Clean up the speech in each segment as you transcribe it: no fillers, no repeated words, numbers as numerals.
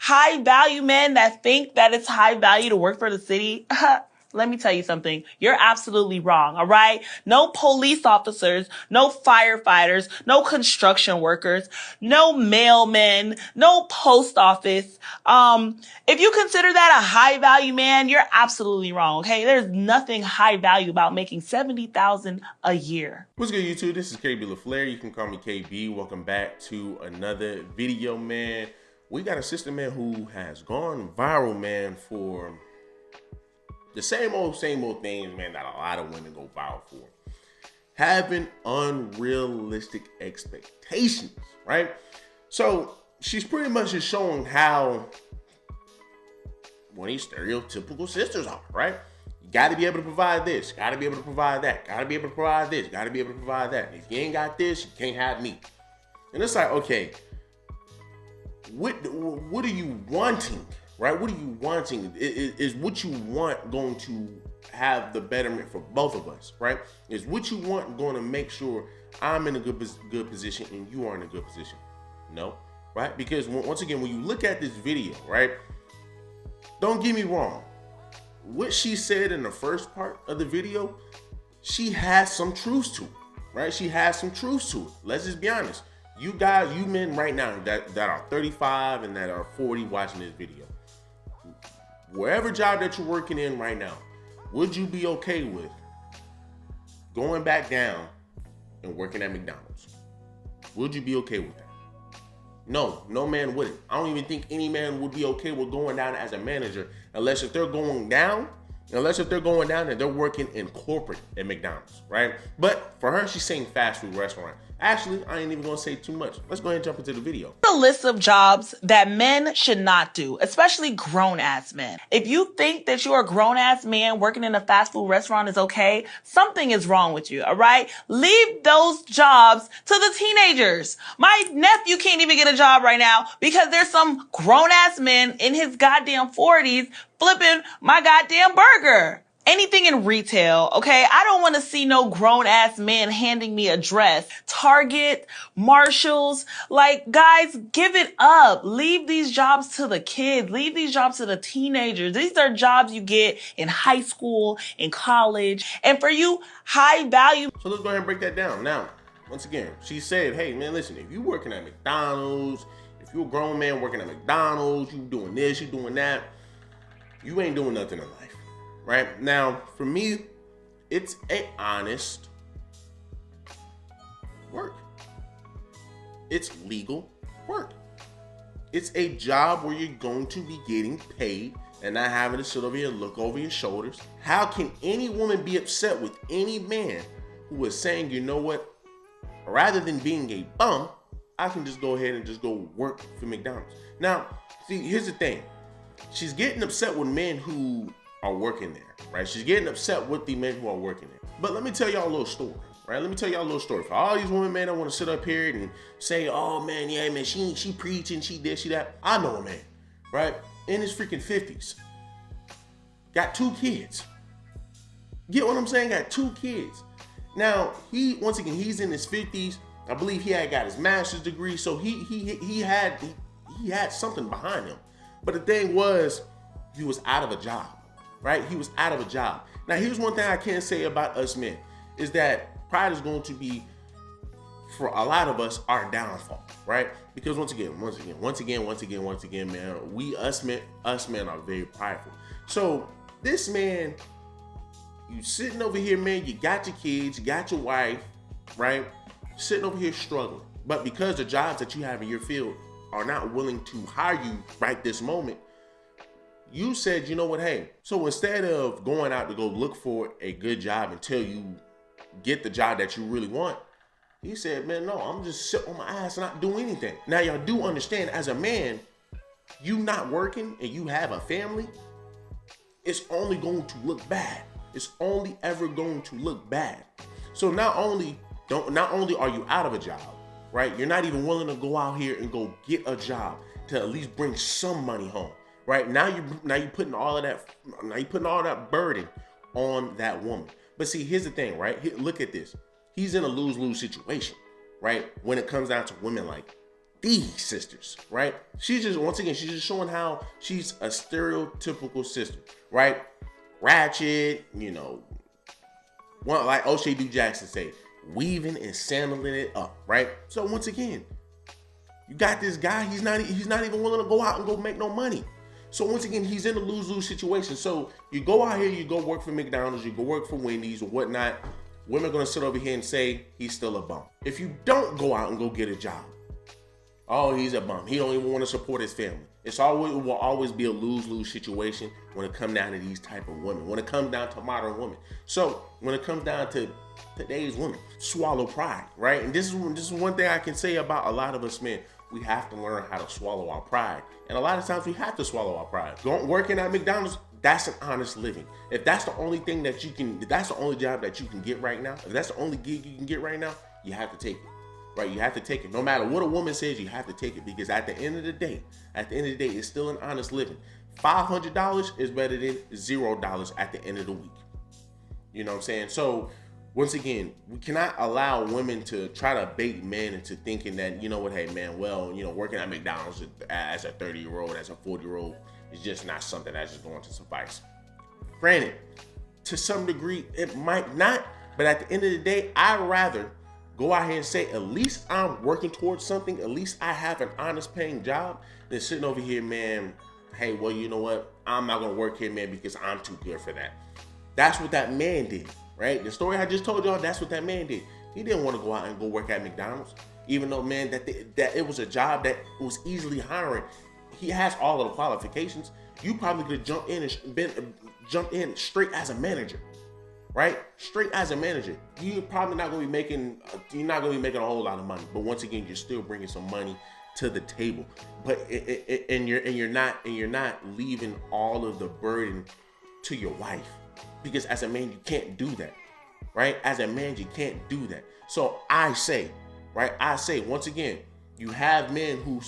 high value men that think that it's high value to work for the city, let me tell you something. You're absolutely wrong, all right? No police officers, no firefighters, no construction workers, no mailmen, no post office. If you consider that a high value man, you're absolutely wrong, okay? There's nothing high value about making $70,000 a year. What's good, YouTube? This is KB LaFleur. You can call me KB. Welcome back to another video, man. We got a sister, man, who has gone viral, man, for the same old things, man, that a lot of women go viral for. Having unrealistic expectations, right? So she's pretty much just showing how one of these stereotypical sisters are, right? You got to be able to provide this, got to be able to provide that, got to be able to provide this, got to be able to provide that. If you ain't got this, you can't have me. And it's like, okay, what are you wanting, right? What are you wanting? Is what you want going to have the betterment for both of us, right? Is what you want going to make sure I'm in a good position and you are in a good position? No, right? Because once again, when you look at this video, right, don't get me wrong. What she said in the first part of the video, she has some truth to it, right? She has some truth to it. Let's just be honest. You guys, you men right now that are 35 and that are 40 watching this video, wherever job that you're working in right now, would you be okay with going back down and working at McDonald's? Would you be okay with that? No man wouldn't. I don't even think any man would be okay with going down as a manager unless if they're going down and they're working in corporate at McDonald's, right? But for her, she's saying fast food restaurant. Actually, I ain't even gonna say too much. Let's go ahead and jump into the video. A list of jobs that men should not do, especially grown-ass men. If you think that you're a grown-ass man working in a fast food restaurant is okay, something is wrong with you, all right? Leave those jobs to the teenagers. My nephew can't even get a job right now because there's some grown-ass men in his goddamn 40s flipping my goddamn burger. Anything in retail, okay? I don't want to see no grown-ass man handing me a dress. Target, Marshalls, like, guys, give it up. Leave these jobs to the kids. Leave these jobs to the teenagers. These are jobs you get in high school, in college. And for you, high value. So let's go ahead and break that down. Now, once again, she said, hey, man, listen, if you working at McDonald's, if you're a grown man working at McDonald's, you doing this, you doing that, you ain't doing nothing in life. Right now, for me, it's an honest work. It's legal work. It's a job where you're going to be getting paid and not having to sit over here and look over your shoulders. How can any woman be upset with any man who is saying, you know what, rather than being a bum, I can just go ahead and just go work for McDonald's. Now, see, here's the thing. She's getting upset with men who are working there, right? She's getting upset with the men who are working there. But let me tell y'all a little story, right? Let me tell y'all a little story. For all these women, man, I want to sit up here and say, oh man, yeah, man, she preaching, she this, she that. I know a man, right? In his freaking 50s. Got 2 kids. Get what I'm saying? Got 2 kids. Now, once again, he's in his 50s. I believe he had got his master's degree, so he had something behind him. But the thing was, he was out of a job. Right? He was out of a job. Now, here's one thing I can say about us men is that pride is going to be, for a lot of us, our downfall, right? Because once again, man, us men are very prideful. So this man, you sitting over here, man, you got your kids, you got your wife, right? Sitting over here struggling. But because the jobs that you have in your field are not willing to hire you right this moment, you said, you know what, hey, so instead of going out to go look for a good job until you get the job that you really want, he said, man, no, I'm just sitting on my ass and not doing anything. Now, y'all do understand, as a man, you not working and you have a family, it's only going to look bad. It's only ever going to look bad. So not only are you out of a job, right? You're not even willing to go out here and go get a job to at least bring some money home. Right now, you're putting all of that burden on that woman. But see, here's the thing, right? Look at this. He's in a lose-lose situation, right? When it comes down to women these sisters, right? She's just, once again, she's just showing how she's a stereotypical sister, right? Ratchet, like O'Shea Du Jackson say, weaving and sandling it up, right? So once again, you got this guy, he's not even willing to go out and go make no money. So once again, he's in a lose-lose situation. So you go out here, you go work for McDonald's, you go work for Wendy's or whatnot. Women are gonna sit over here and say he's still a bum. If you don't go out and go get a job, oh, he's a bum. He don't even want to support his family. It will always be a lose-lose situation when it comes down to these type of women. When it comes down to modern women. So when it comes down to today's women, swallow pride, right? And this is one thing I can say about a lot of us men. We have to learn how to swallow our pride. And a lot of times we have to swallow our pride. Working at McDonald's, that's an honest living. If that's the only thing that if that's the only job that you can get right now, if that's the only gig you can get right now, you have to take it. Right, you have to take it. No matter what a woman says, you have to take it, because at the end of the day, it's still an honest living. $500 is better than $0 at the end of the week. You know what I'm saying? So once again, we cannot allow women to try to bait men into thinking that, you know what, hey man, well, working at McDonald's as a 30-year-old, as a 40-year-old is just not something that's just going to suffice. Granted, to some degree, it might not, but at the end of the day, I'd rather go out here and say, at least I'm working towards something. At least I have an honest paying job. Than sitting over here, man, hey, well, you know what? I'm not going to work here, man, because I'm too good for that. That's what that man did, right? The story I just told y'all, that's what that man did. He didn't want to go out and go work at McDonald's, even though, man, that it was a job that was easily hiring. He has all of the qualifications. You probably could jump in straight as a manager. Right? Straight as a manager. You're probably not going to be making a whole lot of money, but once again, you're still bringing some money to the table. But you're not leaving all of the burden to your wife, because as a man, you can't do that. Right? As a man, you can't do that. So I say, once again, you have men who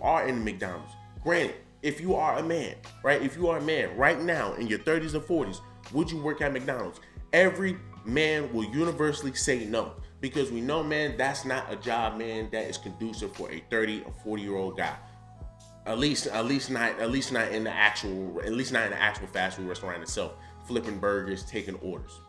are in McDonald's. Granted, if you are a man, right? If you are a man right now in your 30s and 40s, would you work at McDonald's? Every man will universally say no, because we know, man, that's not a job, man, that is conducive for a 30 or 40-year-old guy. At least not in the actual fast food restaurant itself, flipping burgers, taking orders.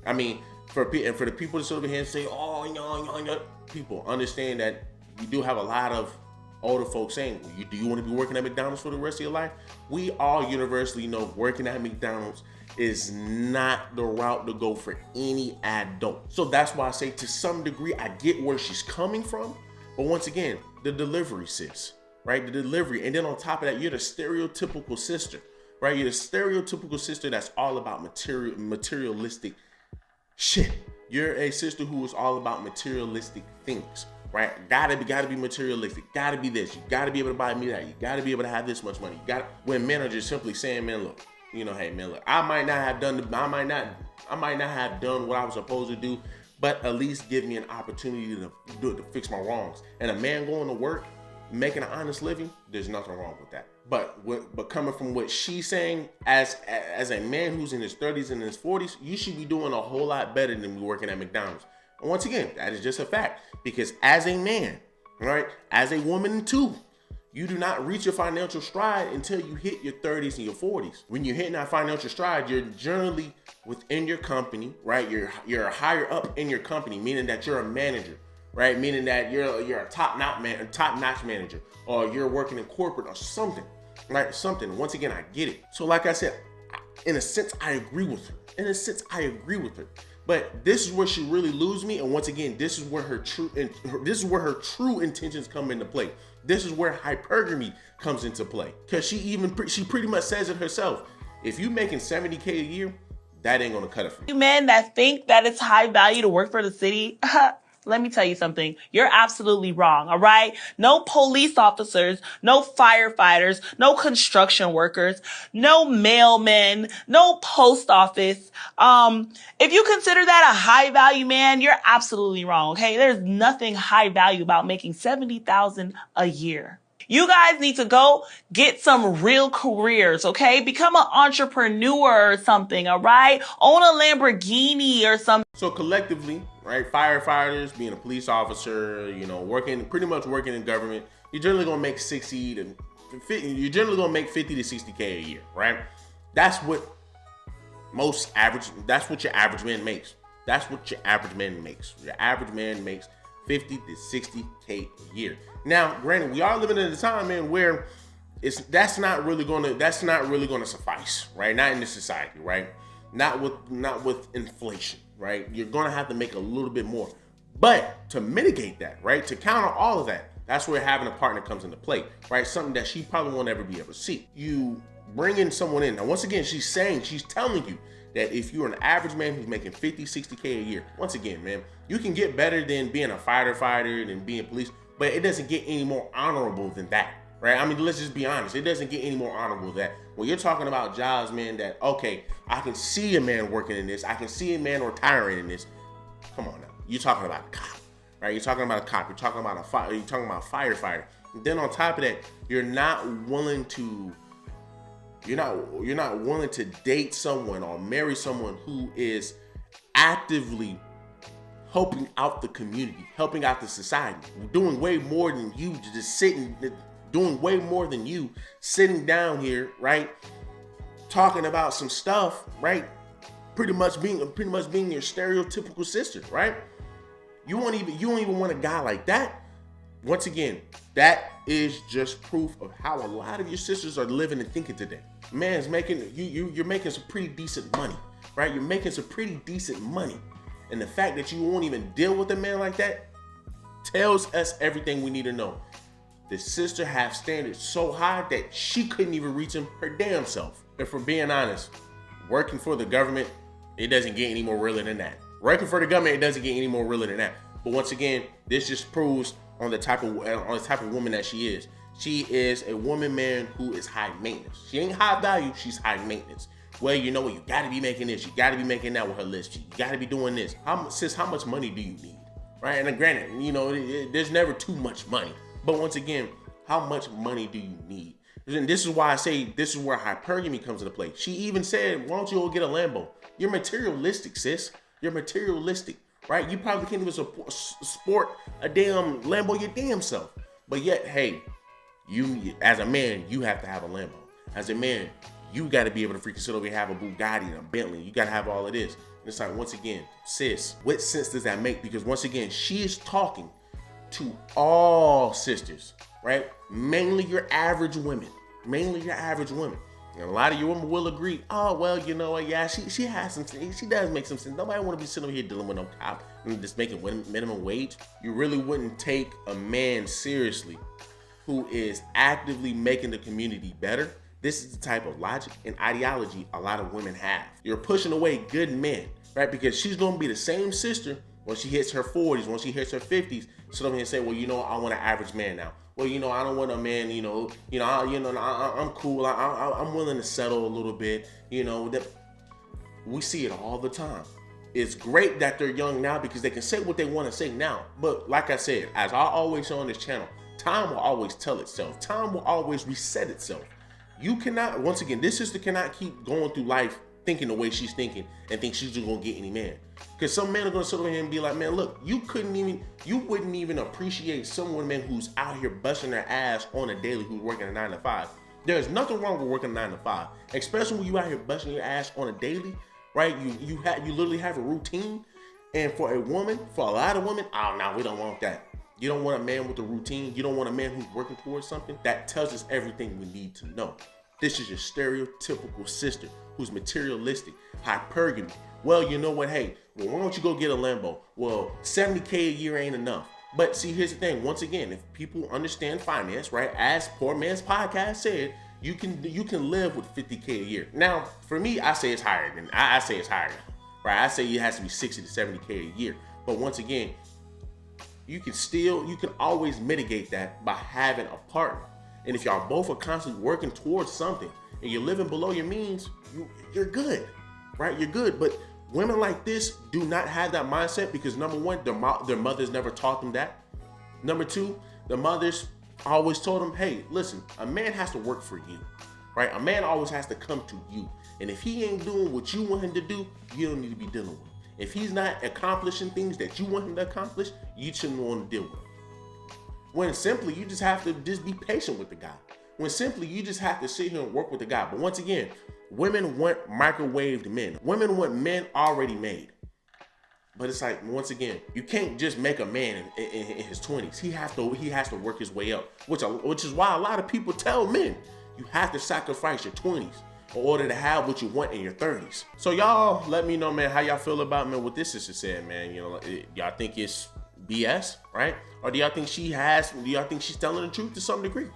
I mean, for the people to sit over here and say, oh, people understand that you do have a lot of older folks saying, well, do you want to be working at McDonald's for the rest of your life? We all universally know working at McDonald's is not the route to go for any adult. So that's why I say, to some degree, I get where she's coming from. But once again, the delivery, sis, right? The delivery. And then on top of that, you're the stereotypical sister, right? You're the stereotypical sister that's all about materialistic shit. You're a sister who is all about materialistic things, right? Gotta be materialistic. Gotta be this. You gotta be able to buy me that. You gotta be able to have this much money. When men are just simply saying, man, look, hey man, look, I might not have done what I was supposed to do, but at least give me an opportunity to fix my wrongs. And a man going to work, making an honest living, there's nothing wrong with that. But coming from what she's saying, as a man who's in his 30s and his 40s, you should be doing a whole lot better than me working at McDonald's. And once again, that is just a fact, because as a man, right, as a woman too, you do not reach your financial stride until you hit your 30s and your 40s. When you're hitting that financial stride, you're generally within your company, right? You're higher up in your company, meaning that you're a manager, right? Meaning that you're a top-notch manager, or you're working in corporate or something, right? Something. Once again, I get it. So like I said, in a sense, I agree with her. But this is where she really loses me. And once again, this is where her true intentions come into play. This is where hypergamy comes into play. Because she pretty much says it herself. If you making $70K a year, that ain't gonna cut it for you men that think that it's high value to work for the city, let me tell you something. You're absolutely wrong, all right? No police officers, no firefighters, no construction workers, no mailmen, no post office. If you consider that a high value, man, you're absolutely wrong, okay? There's nothing high value about making $70,000 a year. You guys need to go get some real careers, okay? Become an entrepreneur or something, all right? Own a Lamborghini or something. So collectively, right? Firefighters, being a police officer, you know, pretty much working in government, you're generally gonna make 60 to 50, you're generally gonna make 50 to 60K a year, right? That's what that's what your average man makes. That's what your average man makes. Your average man makes 50 to 60K a year. Now, granted, we are living in a time, man, where that's not really gonna suffice, right? Not in this society, right? Not with inflation, right? You're gonna have to make a little bit more. But to mitigate that, right? To counter all of that, that's where having a partner comes into play, right? Something that she probably won't ever be able to see. You bring in someone in. Now, once again, she's telling you that if you're an average man who's making 50, 60K a year, once again, man, you can get better than being a firefighter and being police, but it doesn't get any more honorable than that, right? I mean, let's just be honest. It doesn't get any more honorable than that. When you're talking about jobs, man, that, okay, I can see a man working in this. I can see a man retiring in this. Come on now. You're talking about a cop, right? You're talking about a cop. You're talking about a firefighter. And then on top of that, you're not willing to date someone or marry someone who is actively helping out the community, helping out the society, doing way more than you sitting down here, right? Talking about some stuff, right? Pretty much being your stereotypical sister, right? You don't even want a guy like that. Once again, that is just proof of how a lot of your sisters are living and thinking today. Man's making you're making some pretty decent money, right? You're making some pretty decent money. And the fact that you won't even deal with a man like that tells us everything we need to know. The sister has standards so high that she couldn't even reach them her damn self. And for being honest, working for the government, it doesn't get any more realer than that. Working for the government, it doesn't get any more realer than that. But once again, this just proves on the type of woman that she is. She is a woman, man, who is high maintenance. She ain't high value, she's high maintenance. Well, you know what? You gotta be making this. You gotta be making that with her list. You gotta be doing this. How much money do you need? Right? And granted, you know, there's never too much money. But once again, how much money do you need? And this is why I say this is where hypergamy comes into play. She even said, why don't you go get a Lambo? You're materialistic, sis. You're materialistic, right? You probably can't even sport a damn Lambo your damn self. But yet, hey, you as a man, you have to have a Lambo. As a man, you got to be able to freaking sit over here, have a Bugatti and a Bentley. You got to have all of this. And it's like, once again, sis, what sense does that make? Because once again, she is talking to all sisters, right? Mainly your average women. And a lot of your women will agree, oh, well, you know what? Yeah, she has some, she does make some sense. Nobody want to be sitting over here dealing with no cop and just making minimum wage. You really wouldn't take a man seriously who is actively making the community better. This is the type of logic and ideology a lot of women have. You're pushing away good men, right? Because she's going to be the same sister when she hits her 40s, when she hits her 50s. So over here and say, well, you know, I want an average man now. Well, you know, I don't want a man, I'm cool. I'm willing to settle a little bit. You know, that we see it all the time. It's great that they're young now because they can say what they want to say now. But like I said, as I always say on this channel, time will always tell itself. Time will always reset itself. You cannot, once again, this sister cannot keep going through life thinking the way she's thinking and think she's just gonna get any man. Because some men are gonna sit over here and be like, man, look, you wouldn't even appreciate someone, man, who's out here busting their ass on a daily, who's working a 9 to 5. There's nothing wrong with working a 9 to 5, especially when you out here busting your ass on a daily, right? You literally have a routine. And for a lot of women, oh no, we don't want that. You don't want a man with a routine. You don't want a man who's working towards something. That tells us everything we need to know. This is your stereotypical sister who's materialistic, hypergamy. Well, you know what? Hey, well, why don't you go get a Lambo? Well, 70K a year ain't enough. But see, here's the thing. Once again, if people understand finance, right? As Poor Man's Podcast said, you can live with 50K a year. Now, for me, I say it's higher than I say it's higher, right? I say it has to be 60 to 70K a year. But once again, you can always mitigate that by having a partner. And if y'all both are constantly working towards something and you're living below your means, you're good, right? You're good. But women like this do not have that mindset because number one, their mothers never taught them that. Number two, the mothers always told them, hey, listen, a man has to work for you, right? A man always has to come to you. And if he ain't doing what you want him to do, you don't need to be dealing with him. If he's not accomplishing things that you want him to accomplish, you shouldn't want to deal with him. When simply, you just have to just be patient with the guy. When simply, you just have to sit here and work with the guy. But once again, women want microwaved men. Women want men already made. But it's like, once again, you can't just make a man in his 20s. He has to work his way up, which is why a lot of people tell men, you have to sacrifice your 20s in order to have what you want in your 30s. So y'all let me know, man, how y'all feel about, man, what this sister said, man. You know, y'all think it's BS, right? Or do y'all think she's telling the truth to some degree?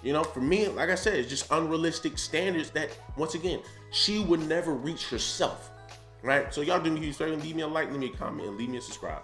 You know, for me, like I said, it's just unrealistic standards that, once again, she would never reach herself, right? So y'all do me a huge favor, leave me a like, leave me a comment, and leave me a subscribe.